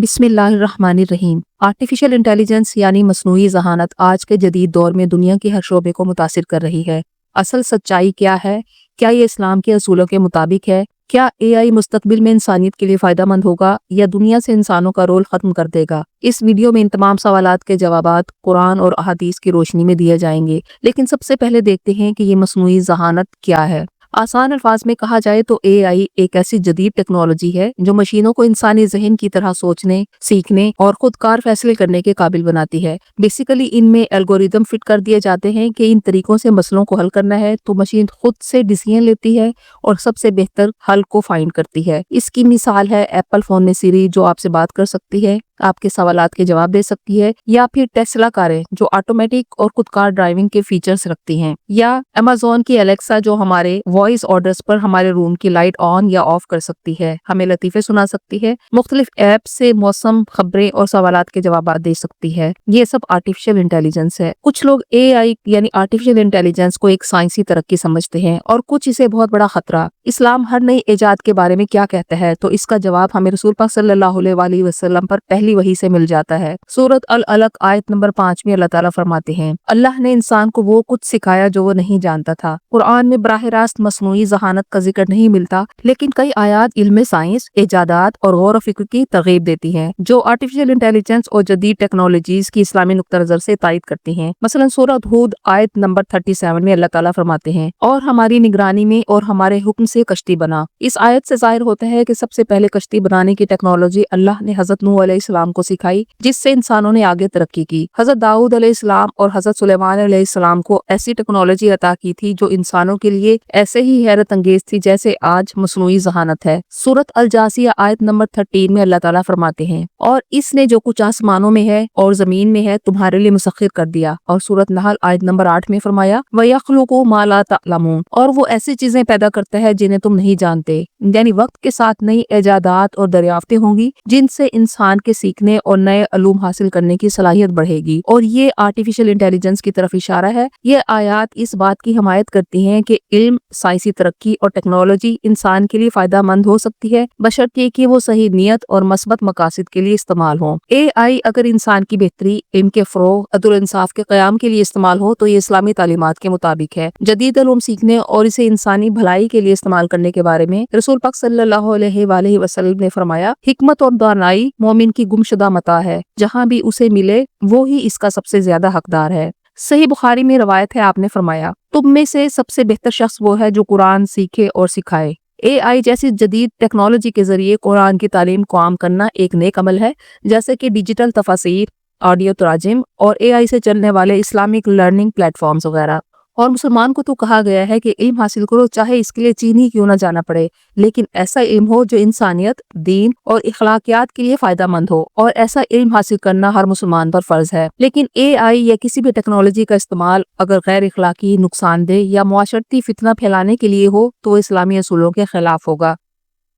बिस्मिल्लाहिर्रहमानिर्रहीम। Artificial intelligence यानी मसनूई ज़हानत आज के जदीद दौर में दुनिया के हर शोबे को मुतासिर कर रही है। असल सच्चाई क्या है? क्या ये इस्लाम के असूलों के मुताबिक है? क्या एआई मुस्तकबिल में इंसानियत के लिए फ़ायदेमंद होगा या दुनिया से इंसानों का रोल ख़त्म कर देगा? इस वीडियो में इन तमाम सवालात के जवाबात कुरान और अहादीस की रोशनी में दिए जाएंगे। लेकिन सबसे पहले देखते हैं कि ये मसनूई ज़हानत क्या है। आसान अल्फाज में कहा जाए तो एआई एक ऐसी जदीद टेक्नोलॉजी है जो मशीनों को इंसानी ज़हन की तरह सोचने, सीखने और खुदकार फैसले करने के काबिल बनाती है। बेसिकली इनमें एल्गोरिदम फिट कर दिए जाते हैं कि इन तरीकों से मसलों को हल करना है तो मशीन खुद से डिसीजन लेती है और सबसे बेहतर हल को फाइंड करती है। इसकी मिसाल है एप्पल फोन में सिरी जो आपसे बात कर सकती है, आपके सवालात के जवाब दे सकती है, या फिर टेस्ला कारें जो ऑटोमेटिक और खुदकार ड्राइविंग के फीचर्स रखती हैं, या अमेज़न की एलेक्सा जो हमारे वॉइस ऑर्डर्स पर हमारे रूम की लाइट ऑन या ऑफ कर सकती है, हमें लतीफे सुना सकती है, मुख्तलिफ ऐप से मौसम, खबरें और सवालात के जवाब दे सकती है। ये सब आर्टिफिशियल इंटेलिजेंस है। कुछ लोग एआई यानी आर्टिफिशियल इंटेलिजेंस को एक साइंसी तरक्की समझते हैं और कुछ इसे बहुत बड़ा खतरा। इस्लाम हर नई इजाद के बारे में क्या कहता है, तो इसका जवाब हमें रसूल पाक सल्लल्लाहु अलैहि वसल्लम पर पहली वही से मिल जाता है। सूरत अल अलक आयत नंबर 5 में अल्लाह ताला फरमाते हैं, अल्लाह ने इंसान को वो कुछ सिखाया जो वो नहीं जानता था। कुरान में बराह रास्त मसनूई ज़हानत का जिक्र नहीं मिलता, लेकिन कई आयात इल्म साइंस, इजादात और गौर फिक्र की तरगीब देती हैं जो आर्टिफिशियल इंटेलिजेंस और जदीद टेक्नोलॉजीज की इस्लामी नुक्ता नजर से तायद करती हैं। मसलन सूरत हूद आयत नंबर 37 में अल्लाह ताला फरमाते हैं, और हमारी निगरानी में और हमारे हुक्म से कश्ती बना। इस आयत से जाहिर होता है कि सबसे पहले कश्ती बनाने की टेक्नोलॉजी अल्लाह ने हजरत नूह अलैहिस्सलाम को सिखाई, जिससे इंसानों ने आगे तरक्की की। हजरत दाऊद अलैहिस्सलाम और हजरत सुलेमान अलैहिस्सलाम को ऐसी टेक्नोलॉजी अता की थी जो इंसानों के लिए ऐसे ही हैरत अंगेज थी जैसे आज मसनूई ज़हानत है। सूरत अल जासिया आयत नंबर 13 में अल्लाह ताला फरमाते हैं, और इसने जो कुछ आसमानों में है और जमीन में है तुम्हारे लिए मुसख्खिर कर दिया। और सूरत नहल आयत नंबर 8 में फरमाया, वयख्लुकु मा ला तअलमून, और वो ऐसी चीजें पैदा करता है जिन्हें तुम नहीं जानते। यानी वक्त के साथ नई इजादात और दरियाफ्तें होंगी जिनसे इंसान के सीखने और नए अलूम हासिल करने की सलाहियत बढ़ेगी, और ये आर्टिफिशियल इंटेलिजेंस की तरफ इशारा है। ये आयात इस बात की हमायत करती हैं कि इल्म, साइंसी तरक्की और टेक्नोलॉजी इंसान के लिए फायदा मंद हो सकती है, बशर्ते कि वो सही नियत और मस्बत मकासद के लिए इस्तेमाल हो। एआई अगर इंसान की बेहतरी, इल्म के फरोग, अदल इंसाफ के क़याम के लिए इस्तेमाल हो तो ये इस्लामी तालीमात के मुताबिक है। जदीद अलूम सीखने और इसे इंसानी भलाई के लिए इस्तेमाल करने के बारे में रसूल पाक सल्लल्लाहु अलैहि वसल्लम ने फरमाया, हिकमत और दानाई मोमिन की गुमशुदा मता है, जहाँ भी उसे मिले वो ही इसका सबसे ज्यादा हकदार है। सही बुखारी में रवायत है, आपने फरमाया, तुम में से सबसे बेहतर शख्स वो है जो कुरान सीखे और सिखाए। एआई जैसी जदीद टेक्नोलॉजी के जरिए कुरान की तालीम को आम करना एक नेक अमल है, जैसे कि डिजिटल तफासीर, ऑडियो तराजिम और एआई से चलने वाले इस्लामिक लर्निंग प्लेटफॉर्म्स वगैरह। और मुसलमान को तो कहा गया है कि इल्म हासिल करो, चाहे इसके लिए चीन ही क्यों ना जाना पड़े, लेकिन ऐसा इल्म हो जो इंसानियत, दीन और इखलाकियात के लिए फायदा मंद हो, और ऐसा इल्म हासिल करना हर मुसलमान पर फर्ज है। लेकिन एआई या किसी भी टेक्नोलॉजी का इस्तेमाल अगर गैर इखलाकी, नुकसानदेह या मुआशरती फितना फैलाने के लिए हो तो इस्लामी असूलों के खिलाफ होगा।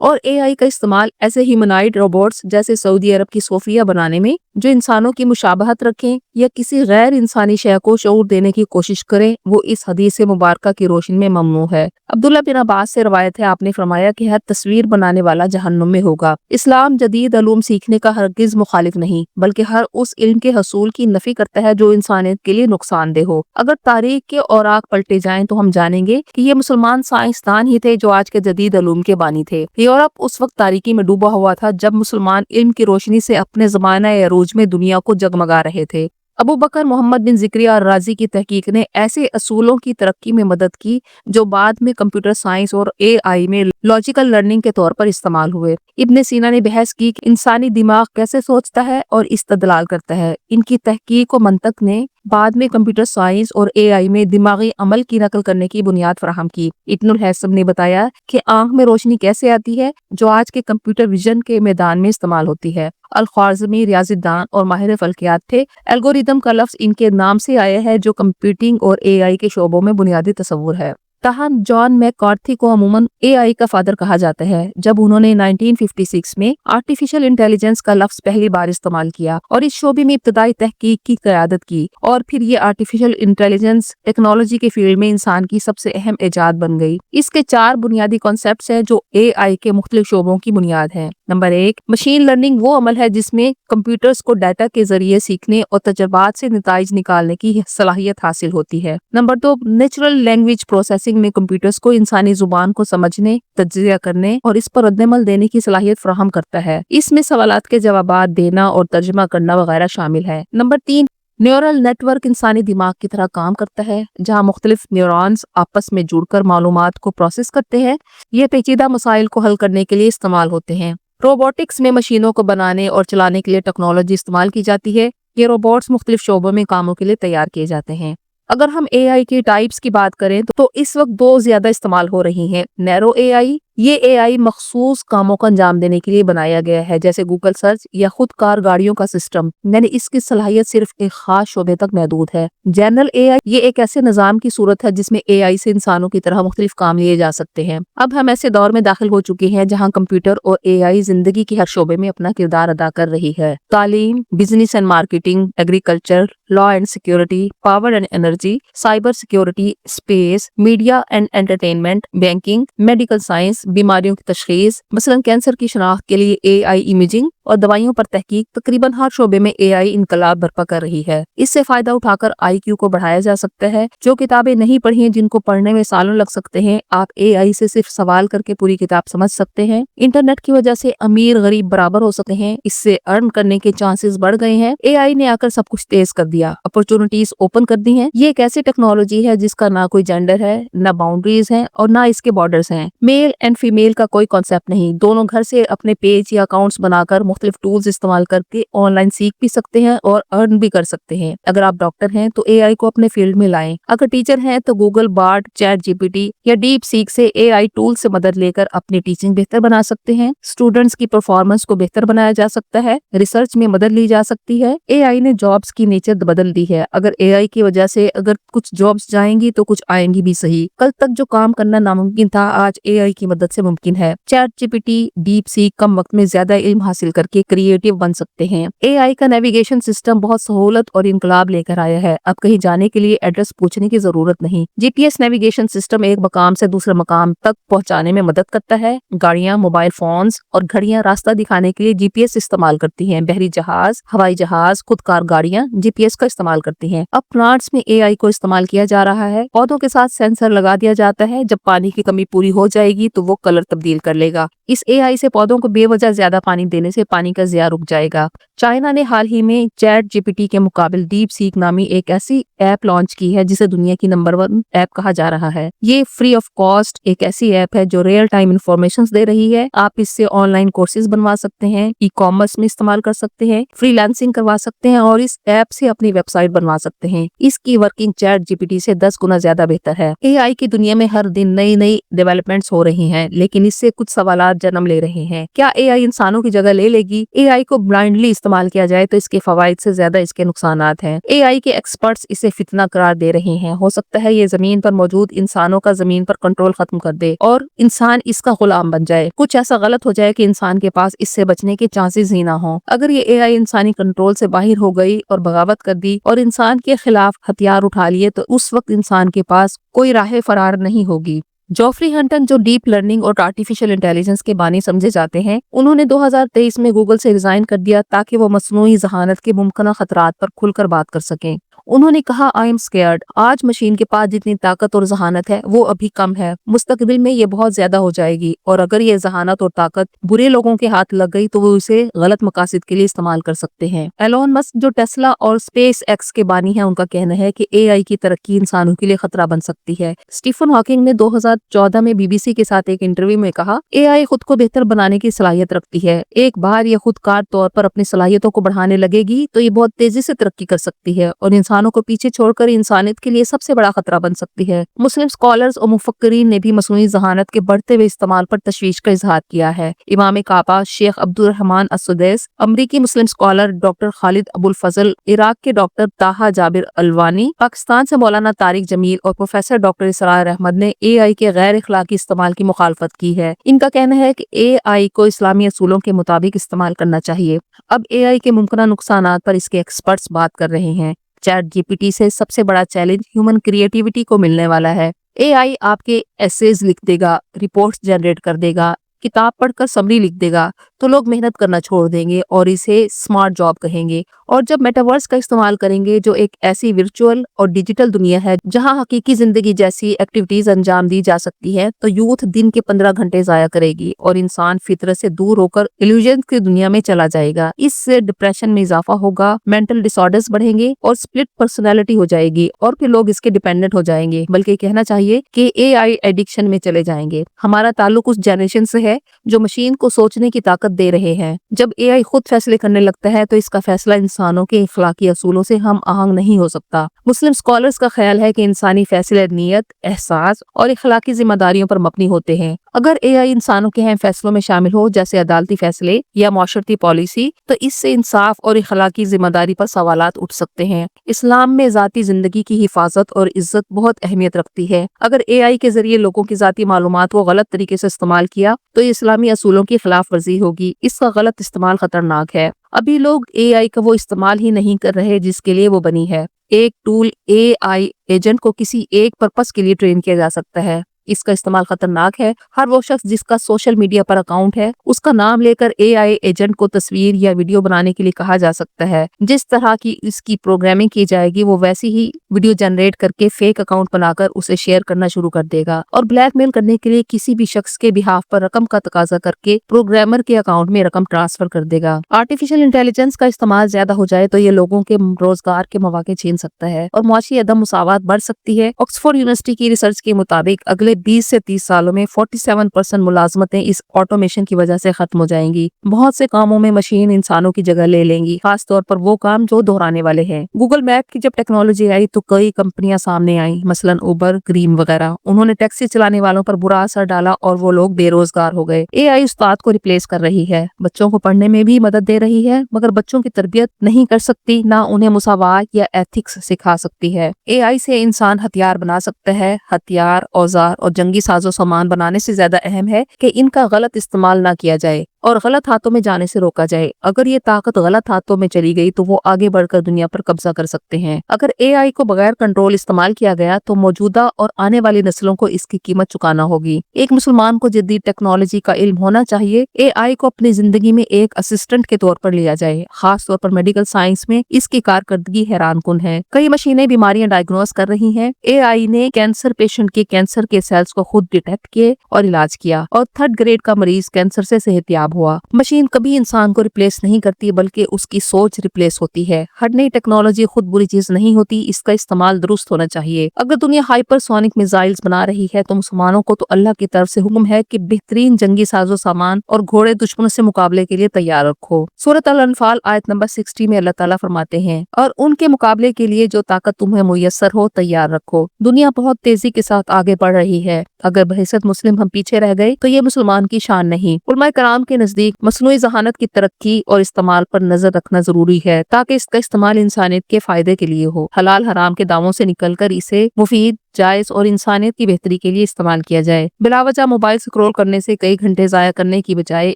और एआई का इस्तेमाल ऐसे ह्यूमनॉइड रोबोट्स जैसे सऊदी अरब की सोफिया बनाने में, जो इंसानों की मुशाबहत रखें या किसी गैर इंसानी शय को शऊर देने की कोशिश करें, वो इस हदीस मुबारका की रोशनी में ममनू है। अब्दुल्ला बिन अब्बास से रवायत है, आपने फरमाया कि हर तस्वीर बनाने वाला जहन्नुम में होगा। इस्लाम जदीद अलूम सीखने का हरगिज मुखालिफ नहीं, बल्कि हर उस इल्म के हसूल की नफी करता है जो इंसानियत के लिए नुकसानदेह हो। अगर तारीख के औराक पलटे जाएं तो हम जानेंगे कि ये मुसलमान साइंसदान ही थे जो आज के जदीद अलूम के बानी थे। यूरोप उस वक्त तारीकी में डूबा हुआ था जब मुसलमान इल्म की रोशनी से अपने ज़माना अरूज में दुनिया को जगमगा रहे थे। अबू बकर मोहम्मद बिन ज़िक्रिया राजी की तहकीक ने ऐसे असूलों की तरक्की में मदद की जो बाद में कंप्यूटर साइंस और एआई में लॉजिकल लर्निंग के तौर पर इस्तेमाल हुए। इब्ने सीना ने बहस की कि इंसानी दिमाग कैसे सोचता है और इस्तदलाल करता है। इनकी तहकीक और मंतक ने बाद में कंप्यूटर साइंस और एआई में दिमागी अमल की नकल करने की बुनियाद फराहम की। इब्नुल हैसम ने बताया कि आंख में रोशनी कैसे आती है, जो आज के कंप्यूटर विजन के मैदान में इस्तेमाल होती है। अल-ख्वारिज़मी रियाज़ीदान और माहिर फल्कियात थे। एल्गोरिदम का लफ्ज इनके नाम से आया है, जो कंप्यूटिंग और एआई के शोबों में बुनियादी तस्वुर है। ताहम जॉन मैककार्थी को अमूमन एआई का फादर कहा जाता है, जब उन्होंने 1956 में आर्टिफिशियल इंटेलिजेंस का लफ्ज पहली बार इस्तेमाल किया और इस शोबे में इब्तदाई तहकीक की क़यादत की, और फिर ये आर्टिफिशियल इंटेलिजेंस टेक्नोलॉजी के फील्ड में इंसान की सबसे अहम इजाद बन गई। इसके 4 बुनियादी कॉन्सेप्ट्स हैं जो एआई के मुख्तलिफ शोबों की बुनियाद हैं। नंबर 1, मशीन लर्निंग वो अमल है जिसमें कंप्यूटर्स को डाटा के जरिए सीखने और तजुर्बात से नताइज निकालने की सलाहियत हासिल होती है। नंबर 2, नेचुरल लैंग्वेज प्रोसेसिंग में कंप्यूटर्स को इंसानी जुबान को समझने, तज्जिया करने और इस पर रद्द-ए-अमल देने की सलाहियत फराहम करता है। इसमें सवालात के जवाबात देना और तर्जुमा करना वगैरह शामिल है। नंबर 3, न्यूरल नेटवर्क इंसानी दिमाग की तरह काम करता है, जहां मुख्तलिफ न्यूरॉन्स आपस में जुड़कर मालूमात को प्रोसेस करते हैं। ये पेचीदा मसाइल को हल करने के लिए इस्तेमाल होते हैं। रोबोटिक्स में मशीनों को बनाने और चलाने के लिए टेक्नोलॉजी इस्तेमाल की जाती है। ये रोबोट्स मुख्तलिफ शोबों में कामों के लिए तैयार किए जाते हैं। अगर हम एआई के टाइप्स की बात करें तो इस वक्त दो ज्यादा इस्तेमाल हो रही हैं। नैरो एआई, ये एआई मखसूस कामों को अंजाम देने के लिए बनाया गया है, जैसे गूगल सर्च या खुद कार गाड़ियों का सिस्टम, यानी इसकी सलाहियत सिर्फ एक खास शोबे तक महदूद है। जनरल एआई, ये एक ऐसे निजाम की सूरत है जिसमें एआई से इंसानों की तरह मुख्तलिफ काम लिए जा सकते हैं। अब हम ऐसे दौर में दाखिल हो चुके हैं जहाँ कंप्यूटर और एआई जिंदगी की हर शोबे में अपना किरदार अदा कर रही है। तालीम, business and marketing, agriculture, law and security, power and energy, cyber security, space, media and entertainment, banking, medical science, बीमारियों की तशखीस, मसलन कैंसर की शनाख्त के लिए एआई इमेजिंग और दवाइयों पर तहकीक, तकरीबन हर शोबे में एआई इनकलाब बर्पा कर रही है। इससे फायदा उठाकर आईक्यू को बढ़ाया जा सकता है। जो किताबें नहीं पढ़ी हैं, जिनको पढ़ने में सालों लग सकते हैं, आप एआई से सिर्फ सवाल करके पूरी किताब समझ सकते हैं। इंटरनेट की वजह से अमीर गरीब बराबर हो सकते हैं, इससे अर्न करने के चांसेस बढ़ गए हैं। एआई ने आकर सब कुछ तेज कर दिया, अपॉर्चुनिटीज ओपन कर दी हैं। ये एक ऐसी टेक्नोलॉजी है जिसका ना कोई जेंडर है, ना बाउंड्रीज हैं और ना इसके बॉर्डर्स हैं। मेल एंड फीमेल का कोई कॉन्सेप्ट नहीं। दोनों घर से अपने पेज या अकाउंट्स बनाकर मुख्तलिफ टूल्स इस्तेमाल करके ऑनलाइन सीख भी सकते हैं और अर्न भी कर सकते हैं। अगर आप डॉक्टर हैं तो एआई को अपने फील्ड में लाएं। अगर टीचर हैं तो गूगल बार्ड, चैट जीपीटी या डीप सीक से एआई टूल से मदद लेकर अपनी टीचिंग बेहतर बना सकते हैं। स्टूडेंट्स की परफॉर्मेंस को बेहतर बनाया जा सकता है। रिसर्च में मदद ली जा सकती है। एआई ने जॉब्स की नेचर बदल दी है। अगर एआई की वजह से अगर कुछ जॉब्स जाएंगी तो कुछ आएंगी भी सही। कल तक जो काम करना नामुमकिन था, आज एआई की मदद से मुमकिन है। चैट जीपीटी, डीप सीक कम वक्त में ज्यादा इल्म हासिल करके क्रिएटिव बन सकते हैं। एआई का नेविगेशन सिस्टम बहुत सहूलत और इनकलाब लेकर आया है। अब कहीं जाने के लिए एड्रेस पूछने की जरूरत नहीं। जीपीएस नेविगेशन सिस्टम एक मकाम से दूसरे मकाम तक पहुंचाने में मदद करता है। गाड़ियां, मोबाइल फोन्स और घड़ियां रास्ता दिखाने के लिए जीपीएस इस्तेमाल करती हैं। बहरी जहाज, हवाई जहाज, खुदकार गाड़ियां जीपीएस का इस्तेमाल करती हैं। अब प्लांट्स में एआई को इस्तेमाल किया जा रहा है। पौधों के साथ सेंसर लगा दिया जाता है। जब पानी की कमी पूरी हो जाएगी तो वो कलर तब्दील कर लेगा। इस एआई से पौधों को बेवजह ज्यादा पानी देने से पानी का ज़िया रुक जाएगा। चाइना ने हाल ही में चैट जीपीटी के मुकाबले डीप सीक नामी एक ऐसी ऐप लॉन्च की है जिसे दुनिया की नंबर 1 ऐप कहा जा रहा है। ये फ्री ऑफ कॉस्ट एक ऐसी ऐप है जो रियल टाइम इंफॉर्मेशन दे रही है। आप इससे ऑनलाइन कोर्सेज बनवा सकते हैं, ई कॉमर्स में इस्तेमाल कर सकते हैं, फ्रीलांसिंग करवा सकते हैं और इस ऐप से अपनी वेबसाइट बनवा सकते हैं। इसकी वर्किंग चैट जीपीटी से 10 गुना ज्यादा बेहतर है। एआई की दुनिया में हर दिन नई नई डेवलपमेंट्स हो रही हैं, लेकिन इससे कुछ सवालात जन्म ले रहे हैं। क्या एआई इंसानों की जगह ले लेगी? एआई को ब्लाइंडली इस्तेमाल किया जाए तो इसके फवाइद से ज्यादा इसके नुकसानात हैं। एआई के एक्सपर्ट्स इसे फितना करार दे रहे हैं। हो सकता है ये जमीन पर मौजूद इंसानों का जमीन पर कंट्रोल खत्म कर दे और इंसान इसका गुलाम बन जाए। कुछ ऐसा गलत हो जाए कि इंसान के पास इससे बचने के चांसेस ही ना हो। अगर ये एआई इंसानी कंट्रोल से बाहर हो गई और बगावत कर दी और इंसान के खिलाफ हथियार उठा लिए तो उस वक्त इंसान के पास कोई राह फरार नहीं होगी। जॉफरी हंटन, जो डीप लर्निंग और आर्टिफिशियल इंटेलिजेंस के बानी समझे जाते हैं, उन्होंने 2023 में गूगल से रिजाइन कर दिया ताकि वो मसनूई ज़हानत के मुमकिन खतरात पर खुलकर बात कर सकें। उन्होंने कहा, आई एम स्केयर्ड। आज मशीन के पास जितनी ताकत और जहानत है वो अभी कम है, मुस्तकबिल में ये बहुत ज्यादा हो जाएगी और अगर ये जहानत और ताकत बुरे लोगों के हाथ लग गई तो वो इसे गलत मकासद के लिए इस्तेमाल कर सकते हैं। एलोन मस्क, जो टेस्ला और स्पेस एक्स के बानी है, उनका कहना है कि एआई की तरक्की इंसानों के लिए खतरा बन सकती है। स्टीफन हॉकिंग ने 2014 में बीबीसी के साथ एक इंटरव्यू में कहा, एआई खुद को बेहतर बनाने की सलाहियत रखती है। एक बार ये खुदकार तौर पर अपनी सलाहियतों को बढ़ाने लगेगी तो ये बहुत तेजी से तरक्की कर सकती है और इंसानों को पीछे छोड़कर इंसानियत के लिए सबसे बड़ा खतरा बन सकती है। मुस्लिम स्कॉलर्स और मुफक्किरीन ने भी मसनूई ज़हानत के बढ़ते हुए इस्तेमाल पर तशवीश का इजहार किया है। इमाम काबा शेख अब्दुल रहमान अस-सुदैस, अमरीकी मुस्लिम स्कॉलर डॉक्टर खालिद अबुल फजल, इराक के डॉक्टर ताहा जाबिर अलवानी, पाकिस्तान से मौलाना तारिक जमील और प्रोफेसर डॉक्टर इसरार अहमद ने एआई के गैर इखलाकी इस्तेमाल की मुखालफत की है। इनका कहना है कि एआई को इस्लामी असूलों के मुताबिक इस्तेमाल करना चाहिए। अब एआई के मुमकिन नुकसानात पर इसके एक्सपर्ट्स बात कर रहे हैं। चैट जीपीटी से सबसे बड़ा चैलेंज ह्यूमन क्रिएटिविटी को मिलने वाला है। एआई आपके एसेज लिख देगा, रिपोर्ट्स जनरेट कर देगा, किताब पढ़कर समरी लिख देगा तो लोग मेहनत करना छोड़ देंगे और इसे स्मार्ट जॉब कहेंगे। और जब मेटावर्स का इस्तेमाल करेंगे, जो एक ऐसी वर्चुअल और डिजिटल दुनिया है जहां हकीकी जिंदगी जैसी एक्टिविटीज अंजाम दी जा सकती है, तो यूथ दिन के 15 घंटे जाया करेगी और इंसान फितरत से दूर होकर इल्यूजन की दुनिया में चला जाएगा। इससे डिप्रेशन में इजाफा होगा, मेंटल डिसऑर्डर्स बढ़ेंगे और स्प्लिट पर्सनैलिटी हो जाएगी और फिर लोग इसके डिपेंडेंट हो जाएंगे, बल्कि कहना चाहिए कि एआई एडिक्शन में चले जाएंगे। हमारा ताल्लुक उस जनरेशन से है जो मशीन को सोचने की ताकत दे रहे हैं। जब एआई खुद फैसले करने लगता है तो इसका फैसला इंसानों के इखलाकी असूलों से हम आहंग नहीं हो सकता। मुस्लिम स्कॉलर्स का ख्याल है कि इंसानी फैसले नियत, एहसास और इखलाकी जिम्मेदारियों पर मबनी होते हैं। अगर एआई इंसानों के अहम फैसलों में शामिल हो, जैसे अदालती फैसले या माशरती पॉलिसी, तो इससे इंसाफ और इखलाकी जिम्मेदारी पर सवालात उठ सकते हैं। इस्लाम में जाती जिंदगी की हिफाजत और इज्जत बहुत अहमियत रखती है। अगर एआई के जरिए लोगों की जाती मालूमात को गलत तरीके से इस्तेमाल किया तो ये इस्लामी असूलों की खिलाफ वर्जी होगी। इसका गलत इस्तेमाल खतरनाक है। अभी लोग एआई का वो इस्तेमाल ही नहीं कर रहे जिसके लिए वो बनी है। एक टूल एआई एजेंट को किसी एक पर्पस के लिए ट्रेन किया जा सकता है। इसका इस्तेमाल खतरनाक है। हर वो शख्स जिसका सोशल मीडिया पर अकाउंट है, उसका नाम लेकर एआई एजेंट को तस्वीर या वीडियो बनाने के लिए कहा जा सकता है। जिस तरह की इसकी प्रोग्रामिंग की जाएगी, वो वैसी ही वीडियो जनरेट करके फेक अकाउंट बनाकर उसे शेयर करना शुरू कर देगा और ब्लैकमेल करने के लिए किसी भी शख्स के बिहाफ पर रकम का तकाजा करके प्रोग्रामर के अकाउंट में रकम ट्रांसफर कर देगा। आर्टिफिशियल इंटेलिजेंस का इस्तेमाल ज्यादा हो जाए तो ये लोगों के रोजगार के मौके छीन सकता है और मुआशी अदम मुसावात बढ़ सकती है। ऑक्सफोर्ड यूनिवर्सिटी की रिसर्च के मुताबिक अगले 20 से 30 सालों में 47% मुलाजमतें इस ऑटोमेशन की वजह से खत्म हो जाएंगी। बहुत से कामों में मशीन इंसानों की जगह ले लेंगी, खास तौर पर वो काम जो दोहराने वाले हैं। गूगल मैप की जब टेक्नोलॉजी आई तो कई कंपनियां सामने आई, मसलन उबर, ग्रीम वगैरह। उन्होंने टैक्सी चलाने वालों पर बुरा असर डाला और वो लोग बेरोजगार हो गए। एआई उस्ताद को रिप्लेस कर रही है, बच्चों को पढ़ने में भी मदद दे रही है, मगर बच्चों की तरबियत नहीं कर सकती, ना उन्हें मुसावात या एथिक्स सिखा सकती है। एआई से इंसान हथियार बना सकता है। हथियार, औजार और जंगी साजो सामान बनाने से ज्यादा अहम है कि इनका गलत इस्तेमाल ना किया जाए और गलत हाथों में जाने से रोका जाए। अगर ये ताकत गलत हाथों में चली गई तो वो आगे बढ़कर दुनिया पर कब्जा कर सकते हैं। अगर एआई को बगैर कंट्रोल इस्तेमाल किया गया तो मौजूदा और आने वाली नस्लों को इसकी कीमत चुकाना होगी। एक मुसलमान को जदीद टेक्नोलॉजी का इल्म होना चाहिए। एआई को अपनी जिंदगी में एक असिस्टेंट के तौर पर लिया जाए। खास तौर पर मेडिकल साइंस में इसकी कारकर्दगी हैरानकुन है। कई मशीनें बीमारियां डायग्नोस कर रही हैं। एआई ने कैंसर पेशेंट के कैंसर के सेल्स को खुद डिटेक्ट किए और इलाज किया और 3rd ग्रेड का मरीज कैंसर से सेहतयाब हुआ। मशीन कभी इंसान को रिप्लेस नहीं करती, बल्कि उसकी सोच रिप्लेस होती है। हर नई टेक्नोलॉजी खुद बुरी चीज नहीं होती, इसका इस्तेमाल दुरुस्त होना चाहिए। अगर दुनिया हाइपरसोनिक मिसाइल्स बना रही है तो मुसलमानों को तो अल्लाह की तरफ से हुक्म है कि बेहतरीन जंगी साजो सामान और घोड़े दुश्मनों से मुकाबले के लिए तैयार रखो। सूरत अल-अनफाल आयत नंबर 60 में अल्लाह ताला फरमाते हैं, और उनके मुकाबले के लिए जो ताकत तुम्हें मुयस्सर हो तैयार रखो। दुनिया बहुत तेजी के साथ आगे बढ़ रही है। अगर बहसत मुस्लिम हम पीछे रह गए तो ये मुसलमान की शान नहीं। उलमाए कराम के नजदीक मसनूई ज़हानत की तरक्की और इस्तेमाल पर नजर रखना जरूरी है, ताकि इसका इस्तेमाल इंसानियत के फायदे के लिए हो। हलाल हराम के दावों से निकलकर इसे मुफीद, जायज और इंसानियत की बेहतरी के लिए इस्तेमाल किया जाए। बिलावजह मोबाइल स्क्रॉल करने से कई घंटे जाया करने की बजाय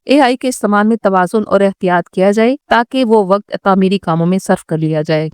एआई के इस्तेमाल में तवाज़ुन और एहतियात किया जाए, ताकि वो वक्त तामीरी कामों में सर्फ कर लिया जाए।